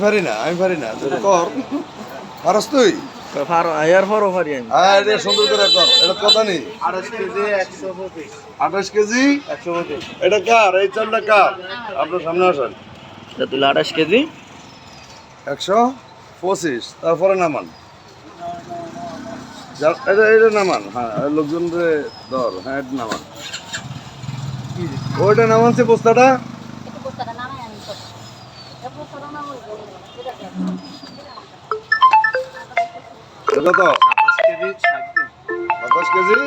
পারি না তুই কর পারস তুই এর পরও পারি আমি। এটা সুন্দর করে কর এটা কথা নেই 28 কেজি 125 এটা কার এই চালটা কার আপনার সামনে আসেন এটা তুলে 28 কেজি 125 তারপরে নামান এটা নামান হ্যাঁ লোকজন রে ধর হ্যাঁ এটা নামান ওইটা নামানছে বস্তাটা কত 27 কেজি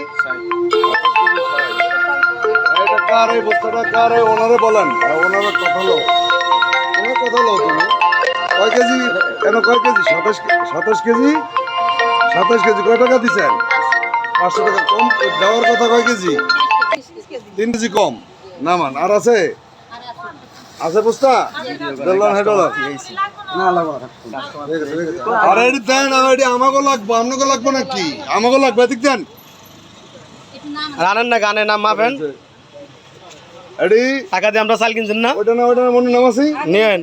এটা কার এই বস্তাটা কার ওনারে বলেন ওনার কথা লো ওনার কথা লো তুমি কয় কেজি কেন কয় কেজি 27 কেজি 27 কেজি কয় টাকা দিচ্ছেন 500 টাকা কম দেওয়ার কথা কয় কেজি 3 কেজি কম নামান আর আছে আছে বস্তা দিলাম হেডলার না লাগবে আরে এডি দেন এডি আমাগো লাগবে আপনাকে লাগবে নাকি আমাগো লাগবে ঠিক দেন রানেন না গানে নাম মাপেন এডি টাকা দিয়ে আমরা চাল কিনছেন না ওটা মনে নাম আছে নেন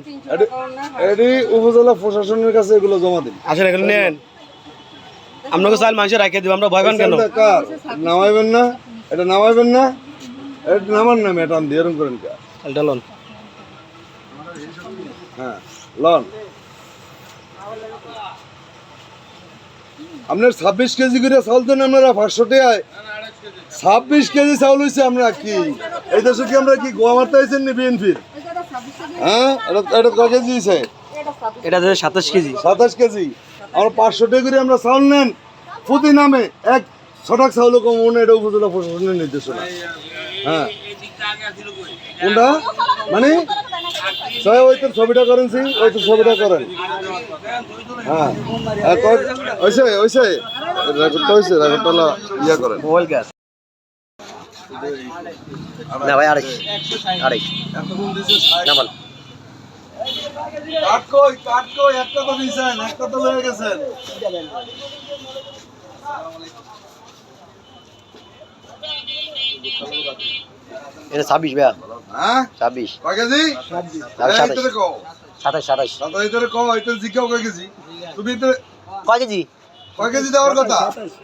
এডি উপজেলা প্রশাসনের কাছে এগুলো জমা দিন আসেন এগুলো নেন আপনাকে চাল মানুষের রাখিয়ে দিব আমরা ভয় পান কেন কার নামাইবেন না এটা নামাইবেন না এটা নামান না মেটান দিয়ে এরকম করেন কা এটা লোন হ্যাঁ লন আপনার 26 কেজি করে চাউল দেন আপনারা 500 টাকায় 26 কেজি চাউল হয়েছে আমরা কি এই দেশে কি আমরা কি গোয়া মারতে আইছেন নি বিএনপির হ্যাঁ এটা কয় কেজি হয়েছে এটা 27 কেজি 27 কেজি আমরা 500 টাকা করে আমরা চাউল নেন প্রতি নামে এক ছটাক চাউল কম মনে এটা উপজেলা প্রশাসনের নির্দেশনা হ্যাঁ কোনটা মানে ওই তো ছবিটা করেন ওই তো ছবিটা করেন হ্যাঁ ওইসে রেকর্ডটা ইয়া করেন মোবাইল গ্যাস না ভাই আড়াই না বল কাট কই একটা তো দিছেন একটা তো লয়ে গেছেন এটা 26 ভাই হ্যাঁ 26 কয় কেজি 27 27 এটারে কও এটা জিকাও কয় কেজি তুমি তো কয় কেজি কয় কেজি দেওয়ার কথা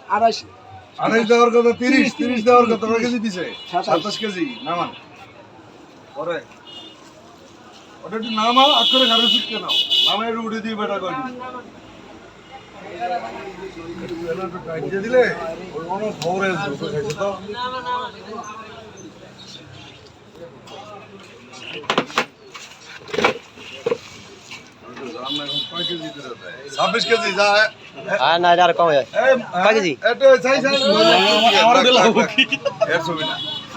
28 দেওয়ার কথা 30 দেওয়ার কথা কয় কেজি দিছে 27 কেজি নামান পরে ওটা একটু নামা আক্ষরে ঘরে শিখতে নাও নামা একটু উঠে দিয়ে বেটা কয় দিলে অনেক খবর খাইছে তো ছাব্বিশ কেজি যা না এটা আর কম হয় কয় কেজি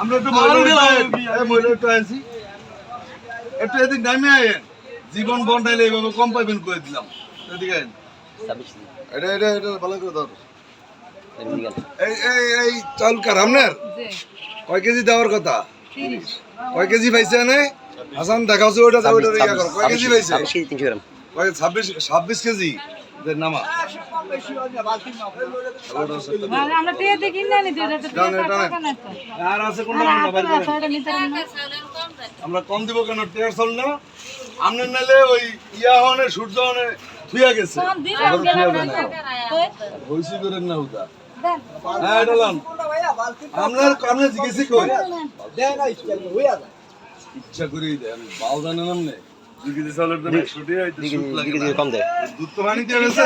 আমরা একটু একটু আনছি একটু এদিক নামে আয়েন জীবন বন্ধাইলে এইভাবে কম পাইবেন করে দিলাম এদিকে আইন এটা এটা এটা ভালো করে ধর এই চাল কার আপনার কয় কেজি দেওয়ার কথা কয় কেজি পাইছে না হাসান দেখাচ্ছে ওইটা ওইটা ইয়া করো কয় কেজি পাইছে 300 গ্রাম কয় 26 কেজি নামা আমরা টিয়া দেখি না নি দুইটা টাকা না তো আর আছে কোন আমরা কম দিব কেন টিয়ার চল না আমনে নালে ওই ইয়া হনে সূর্য হনে থুইয়া গেছে কম দিলাম গেলাম না হইছি করেন না হুদা হ্যাঁ এটা লন আপনার জিজ্ঞেসই কই দেন না ইচ্ছা করি দেন বাল জানেন আমনে জিজ্ঞেসি চালের দাম 100 টাকা হইতো সুদ লাগে জিজ্ঞেসি কম দেয় দুধ তো পানি দিয়ে গেছে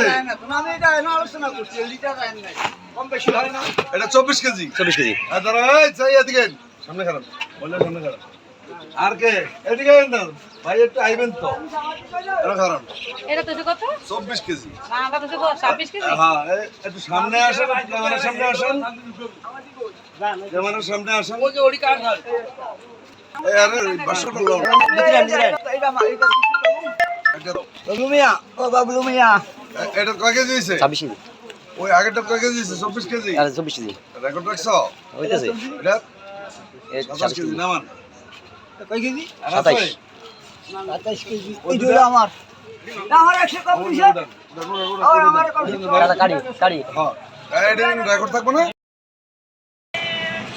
না আমি এটা এনে আলোচনা করছি লিটার দেন নাই কম বেশি হয় না এটা 24 কেজি 24 কেজি আর দাঁড়া এই চাই এদিকে সামনে খারাপ বলে সামনে খারাপ আর কে এদিকে না ভাই একটু আইবেন তো এটা খারাপ এটা তো কত 24 কেজি না আমরা তো 26 কেজি হ্যাঁ একটু সামনে আসেন ক্যামেরার সামনে আসেন ক্যামেরার সামনে আসেন ওই যে ওডি কাট হয় এই আরে 500 টাকা এটা বাবলু মিয়া ও বাবলু মিয়া এটা কয় কেজি হইছে 26 কেজি ওই আগেরটা কয় কেজি হইছে 24 কেজি আর 24 কেজি রেকর্ড রাখছো হইতাছে এটা এই 27 কেজি নামান কয় কেজি 27 27 কেজি এই জোড়া আমার আমার 100 কম দিছে আর আমার কাড়ি হ্যাঁ এটা রেকর্ড থাকবো না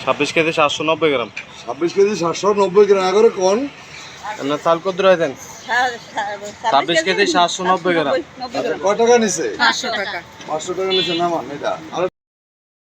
26 কেজি 790 গ্রাম 26 কেজি 790 গ্রাম আগরে কোন আপনার চাল কত রয়েছেন ছাব্বিশ কেজি 790 গ্রাম। আচ্ছা, কয় টাকা নিছে? 500 টাকা। 500 টাকা নিছে, নামান এটা।